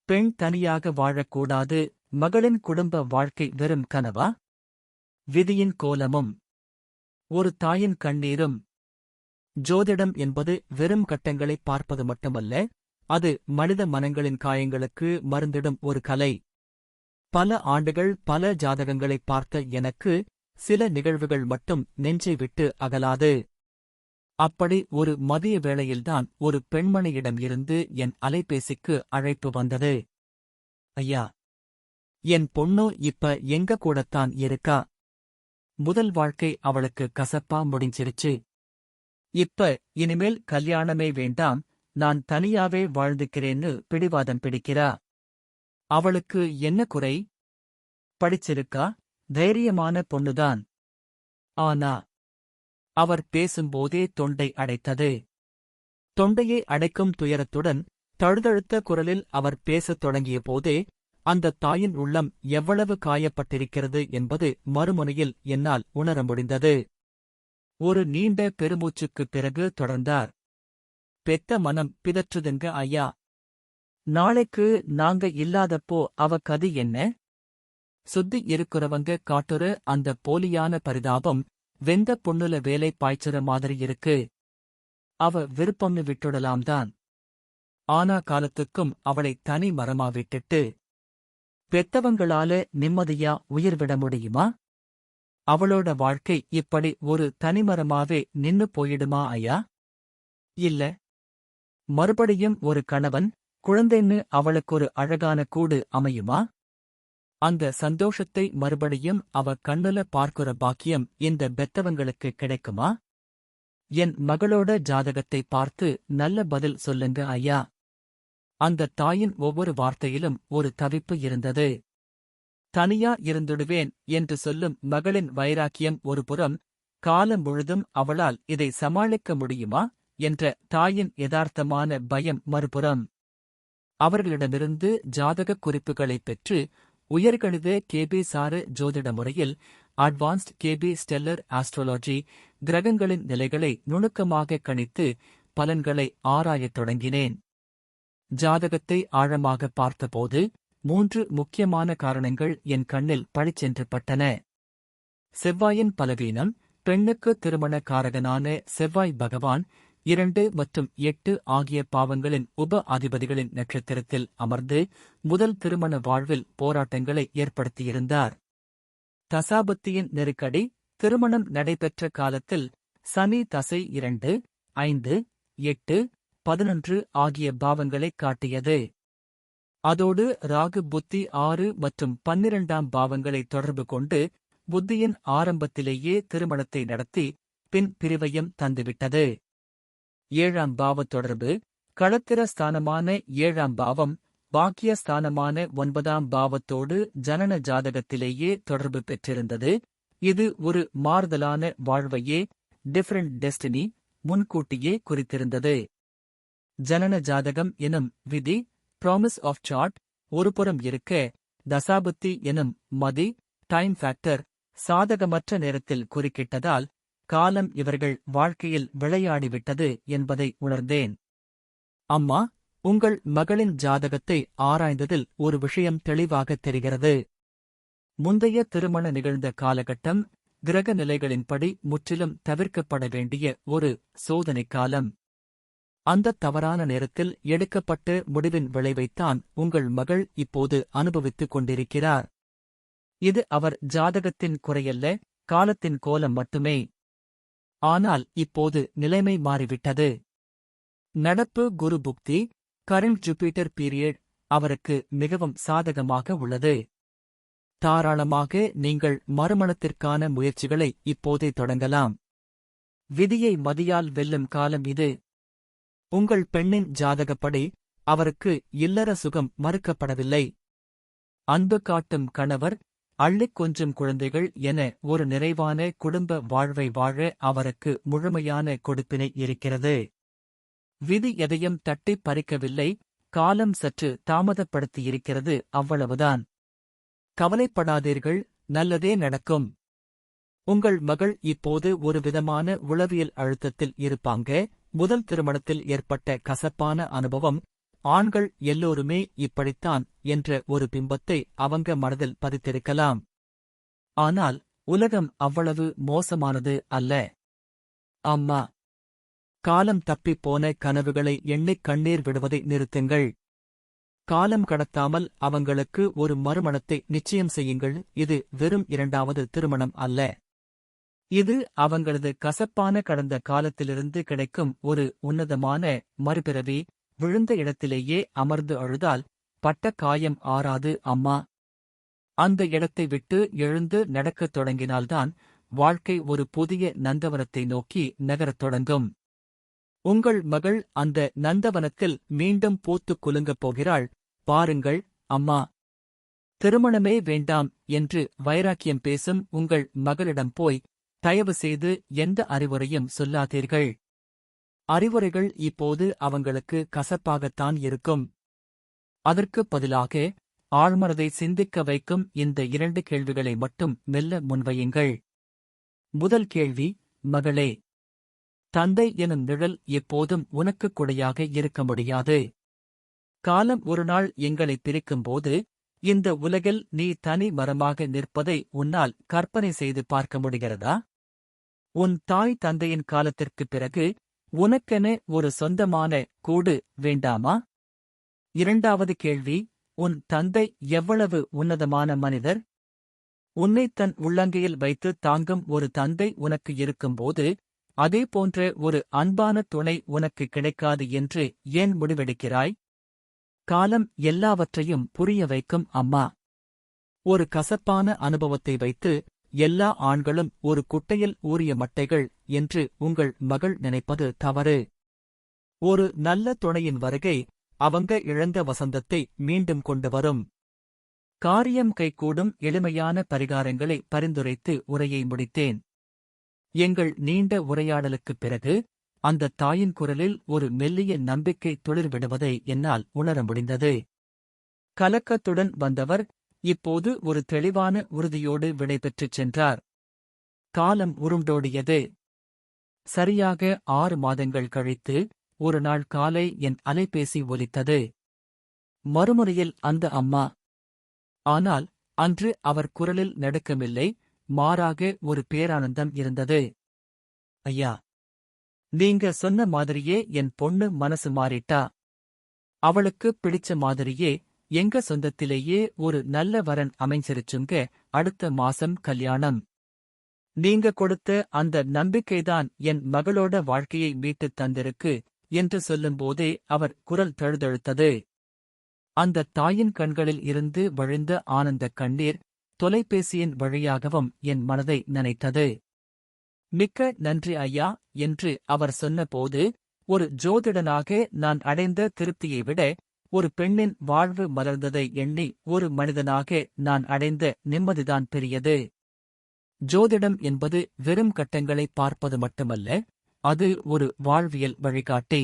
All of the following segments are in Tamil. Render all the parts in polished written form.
பெண் தனியாக வாழக்கூடாது. மகளின் குடும்ப வாழ்க்கை வெறும் கனவா? விதியின் கோலமும் ஒரு தாயின் கண்ணீரும். ஜோதிடம் என்பது வெறும் கட்டங்களை பார்ப்பது மட்டுமல்ல, அது மனித மனங்களின் காயங்களுக்கு மருந்திடும் ஒரு கலை. பல ஆண்டுகள் பல ஜாதகங்களை பார்த்த எனக்கு சில நிகழ்வுகள் மட்டும் நெஞ்சை விட்டு அகலாது. அப்படி ஒரு மதிய வேளையில்தான் ஒரு பெண்மணியிடம் இருந்து என் அலைபேசிக்கு அழைப்பு வந்தது. ஐயா, என் பொண்ணு இப்ப எங்க கூடத்தான் இருக்கா. முதல் வாழ்க்கை அவளுக்கு கசப்பா முடிஞ்சிருச்சு. இப்ப இனிமேல் கல்யாணமே வேண்டாம், நான் தனியாவே வாழ்ந்துக்கிறேன்னு பிடிவாதம் பிடிக்கிறா. அவளுக்கு என்ன குறை? படிச்சிருக்கா, தைரியமான பொண்ணுதான். ஆனா அவர் பேசும்போதே தொண்டை அடைத்தது. தொண்டையை அடைக்கும் துயரத்துடன் தழுதழுத்த குரலில் அவர் பேசத் தொடங்கிய போதே அந்த தாயின் உள்ளம் எவ்வளவு காயப்பட்டிருக்கிறது என்பது மறுமுனையில் என்னால் உணர முடிந்தது. ஒரு நீண்ட பெருமூச்சுக்குப் பிறகு தொடர்ந்தார். பெத்த மனம் பிதற்றுதுங்க ஐயா. நாளைக்கு நாங்க இல்லாதப்போ அவ கதி என்ன? சுத்தி இருக்கிறவங்க காட்டுற அந்த போலியான பரிதாபம் வெந்த பொண்ணுல வேலை பாய்ச்சுற மாதிரி இருக்கு. அவ விருப்பம்னு விட்டுடலாம்தான். ஆனா காலத்துக்கும் அவளை தனி மரமா விட்டுட்டு பெத்தவங்களால நிம்மதியா உயிர் விட முடியுமா? அவளோட வாழ்க்கை இப்படி ஒரு தனிமரமாவே நின்னு போயிடுமா ஐயா? இல்ல, மறுபடியும் ஒரு கணவன், குழந்தைன்னு அவளுக்கொரு அழகான கூடு அமையுமா? அந்த சந்தோஷத்தை மறுபடியும் அவ கண்ணுல பார்க்கிற பாக்கியம் இந்த பெத்தவங்களுக்கு கிடைக்குமா? என் மகளோட ஜாதகத்தை பார்த்து நல்ல பதில் சொல்லுங்க ஐயா. அந்த தாயின் ஒவ்வொரு வார்த்தையிலும் ஒரு தவிப்பு இருந்தது. தனியா இருந்துடுவேன் என்று சொல்லும் மகளின் வைராக்கியம் ஒருபுறம், காலம் முழுதும் அவளால் இதை சமாளிக்க முடியுமா என்ற தாயின் யதார்த்தமான பயம் மறுபுறம். அவர்களிடமிருந்து ஜாதகக் குறிப்புகளைப் பெற்று உயர்கணித கேபி சாறு ஜோதிட முறையில் அட்வான்ஸ்ட் கேபி ஸ்டெல்லர் ஆஸ்ட்ரோலாஜி கிரகங்களின் நிலைகளை நுணுக்கமாக கணித்து பலன்களை ஆராயத் தொடங்கினேன். ஜாதகத்தை ஆழமாக பார்த்தபோது 3 முக்கியமான காரணங்கள் என் கண்ணில் பளிச்சென்று பட்டன. செவ்வாயின் பலவீனம். பெண்ணுக்கு திருமண காரகனான செவ்வாய் பகவான் 2 மற்றும் 8 ஆகிய பாவங்களின் உப அதிபதிகளின் நட்சத்திரத்தில் அமர்ந்து முதல் திருமண வாழ்வில் போராட்டங்களை ஏற்படுத்தியிருந்தார். தசாபுத்தியின் நெருக்கடி. திருமணம் நடைபெற்ற காலத்தில் சனி தசை 2, 5, 8, 11 ஆகிய பாவங்களைக் காட்டியது. அதோடு ராகு புத்தி 6 மற்றும் 12ஆம் பாவங்களை தொடர்பு கொண்டு புத்தியின் ஆரம்பத்திலேயே திருமணத்தை நடத்தி பின் பிரிவையும் தந்துவிட்டது. 7ஆம் பாவ தொடர்பு. களத்திர ஸ்தானமான 7ஆம் பாவம் பாக்கிய ஸ்தானமான 9ஆம் பாவத்தோடு ஜனன ஜாதகத்திலேயே தொடர்பு பெற்றிருந்தது. இது ஒரு மாறுதலான வாழ்வையே, டிஃபரண்ட் டெஸ்டினி, முன்கூட்டியே குறித்திருந்தது. ஜனன ஜாதகம் எனும் விதி, ப்ராமிஸ் ஆஃப் சார்ட் ஒருபுறம் இருக்க, தசாபுத்தி எனும் மதி, டைம் ஃபேக்டர் சாதகமற்ற நேரத்தில் குறுக்கிட்டதால் காலம் இவர்கள் வாழ்க்கையில் விளையாடிவிட்டது என்பதை உணர்ந்தேன். அம்மா, உங்கள் மகளின் ஜாதகத்தை ஆராய்ந்ததில் ஒரு விஷயம் தெளிவாகத் தெரிகிறது. முந்தைய திருமண நிகழ்ந்த காலகட்டம் கிரக நிலைகளின்படி முற்றிலும் தவிர்க்கப்பட வேண்டிய ஒரு சோதனை காலம். அந்த தவறான நேரத்தில் எடுக்கப்பட்ட முடிவின் விளைவைத்தான் உங்கள் மகள் இப்போது அனுபவித்துக் கொண்டிருக்கிறார். இது அவர் ஜாதகத்தின் குறையல்ல, காலத்தின் கோலம் மட்டுமே. ஆனால் இப்போது நிலைமை மாறிவிட்டது. நடப்பு குரு புக்தி, கரண்ட் ஜூபிட்டர் பீரியட் அவருக்கு மிகவும் சாதகமாக உள்ளது. தாராளமாக நீங்கள் மறுமணத்திற்கான முயற்சிகளை இப்போதே தொடங்கலாம். விதியை மதியால் வெல்லும் காலம் இது. உங்கள் பெண்ணின் ஜாதகப்படி அவருக்கு இல்லற சுகம் மறுக்கப்படவில்லை. அன்பு காட்டும் கணவர், அள்ளிக் கொஞ்சும் குழந்தைகள் என ஒரு நிறைவான குடும்ப வாழ்வை வாழ அவருக்கு முழுமையான கொடுப்பினை இருக்கிறது. விதி எதையும் தட்டிப் பறிக்கவில்லை, காலம் சற்று தாமதப்படுத்தியிருக்கிறது, அவ்வளவுதான். கவலைப்படாதீர்கள், நல்லதே நடக்கும். உங்கள் மகள் இப்போது ஒரு விதமான உளவியல் அழுத்தத்தில் இருப்பாங்க. முதல் திருமணத்தில் ஏற்பட்ட கசப்பான அனுபவம் ஆண்கள் எல்லோருமே இப்படித்தான் என்ற ஒரு பிம்பத்தை அவங்க மனதில் பதித்திருக்கலாம். ஆனால் உலகம் அவ்வளவு மோசமானது அல்ல. அம்மா, காலம் தப்பிப் போன கனவுகளை எண்ணிக் கண்ணீர் விடுவதை நிறுத்துங்கள். காலம் கடத்தாமல் அவங்களுக்கு ஒரு மறுமணத்தை நிச்சயம் செய்யுங்கள். இது வெறும் இரண்டாவது திருமணம் அல்ல. இது அவங்களது கசப்பான கடந்த காலத்திலிருந்து கிடைக்கும் ஒரு உன்னதமான மறுபிறவி. விழுந்த இடத்திலேயே அமர்ந்து அழுதால் பட்ட காயம் ஆறாது அம்மா. அந்த இடத்தை விட்டு எழுந்து நடக்கத் தொடங்கினால்தான் வாழ்க்கை ஒரு புதிய நந்தவனத்தை நோக்கி நகரத் தொடங்கும். உங்கள் மகள் அந்த நந்தவனத்தில் மீண்டும் பூத்துக் குலுங்கப் போகிறாள். பாருங்கள் அம்மா. திருமணமே வேண்டாம் என்று வைராக்கியம் பேசும் உங்கள் மகளிடம் போய் தயவு செய்து எந்த அறிவுரையும் சொல்லாதீர்கள். அறிவுரைகள் இப்போது அவங்களுக்கு கசப்பாகத்தான் இருக்கும். அதற்குப் பதிலாக ஆழ்மனதை சிந்திக்க வைக்கும் இந்த 2 கேள்விகளை மட்டும் மெல்ல முன்வையுங்கள். முதல் கேள்வி, மகளே, தந்தை எனும் நிழல் எப்போதும் உனக்குக் குடையாக இருக்க முடியாது. காலம் ஒரு நாள் எங்களை பிரிக்கும்போது இந்த உலகில் நீ தனி மரமாக நிற்பதை உன்னால் கற்பனை செய்து பார்க்க முடிகிறதா? உன் தாய் தந்தையின் காலத்திற்குப் பிறகு உனக்கென ஒரு சொந்தமான கூடு வேண்டாமா? இரண்டாவது கேள்வி, உன் தந்தை எவ்வளவு உன்னதமான மனிதர்? உன்னை தன் உள்ளங்கையில் வைத்து தாங்கும் ஒரு தந்தை உனக்கு இருக்கும்போது அதே போன்ற ஒரு அன்பான துணை உனக்கு கிடைக்காது என்று ஏன் முடிவெடுக்கிறாய்? காலம் எல்லாவற்றையும் புரிய வைக்கும் அம்மா. ஒரு கசப்பான அனுபவத்தை வைத்து எல்லா ஆண்களும் ஒரு குட்டையில் ஊறிய மட்டைகள் என்று உங்கள் மகள் நினைப்பது தவறு. ஒரு நல்ல துணையின் வருகை அவங்க இழந்த வசந்தத்தை மீண்டும் கொண்டு வரும். காரியம் கைகூடும் எளிமையான பரிகாரங்களை பரிந்துரைத்து உரையை முடித்தேன். எங்கள் நீண்ட உரையாடலுக்குப் பிறகு அந்த தாயின் குரலில் ஒரு மெல்லிய நம்பிக்கை துளிர்விடுவதை என்னால் உணர முடிந்தது. கலக்கத்துடன் வந்தவர் இப்போது ஒரு தெளிவான உறுதியோடு விடைபெற்றுச் சென்றார். காலம் உருண்டோடியது. சரியாக 6 மாதங்கள் கழித்து ஒரு நாள் காலை என் அலைபேசி ஒலித்தது. மறுமுறையில் அந்த அம்மா. ஆனால் அன்று அவர் குரலில் நடுக்கமில்லை, மாறாக ஒரு பேரானந்தம் இருந்தது. ஐயா, நீங்க சொன்ன மாதிரியே என் பொண்ணு மனசு மாறிட்டா. அவளுக்கு பிடிச்ச மாதிரியே எங்க சொந்தத்திலேயே ஒரு நல்ல வரன் அமைஞ்சிருச்சுங்க. அடுத்த மாசம் கல்யாணம். நீங்க கொடுத்த அந்த நம்பிக்கைதான் என் மகளோட வாழ்க்கையை மீட்டுத் தந்திருக்கு என்று சொல்லும்போதே அவர் குரல் தழுதழுத்தது. அந்த தாயின் கண்களில் இருந்து வழிந்த ஆனந்தக் கண்ணீர் தொலைபேசியின் வழியாகவும் என் மனதை நனைத்தது. மிக்க நன்றி ஐயா என்று அவர் சொன்னபோது ஒரு ஜோதிடனாக நான் அடைந்த திருப்தியை விட ஒரு பெண்ணின் வாழ்வு மலர்ந்ததை எண்ணி ஒரு மனிதனாக நான் அடைந்த நிம்மதிதான் பெரியது. ஜோதிடம் என்பது வெறும் கட்டங்களை பார்ப்பது மட்டுமல்ல, அது ஒரு வாழ்வியல் வழிகாட்டி.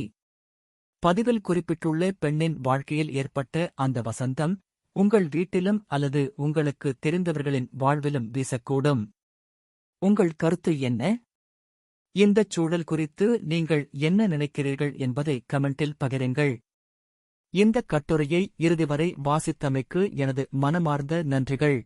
பதிவில் குறிப்பிட்டுள்ள பெண்ணின் வாழ்க்கையில் ஏற்பட்ட அந்த வசந்தம் உங்கள் வீட்டிலும் அல்லது உங்களுக்கு தெரிந்தவர்களின் வாழ்விலும் வீசக்கூடும். உங்கள் கருத்து என்ன? இந்தச் சூழல் குறித்து நீங்கள் என்ன நினைக்கிறீர்கள் என்பதை கமெண்டில் பகிருங்கள். இந்தக் கட்டுரையை இறுதிவரை வாசித்தமைக்கு எனது மனமார்ந்த நன்றிகள்.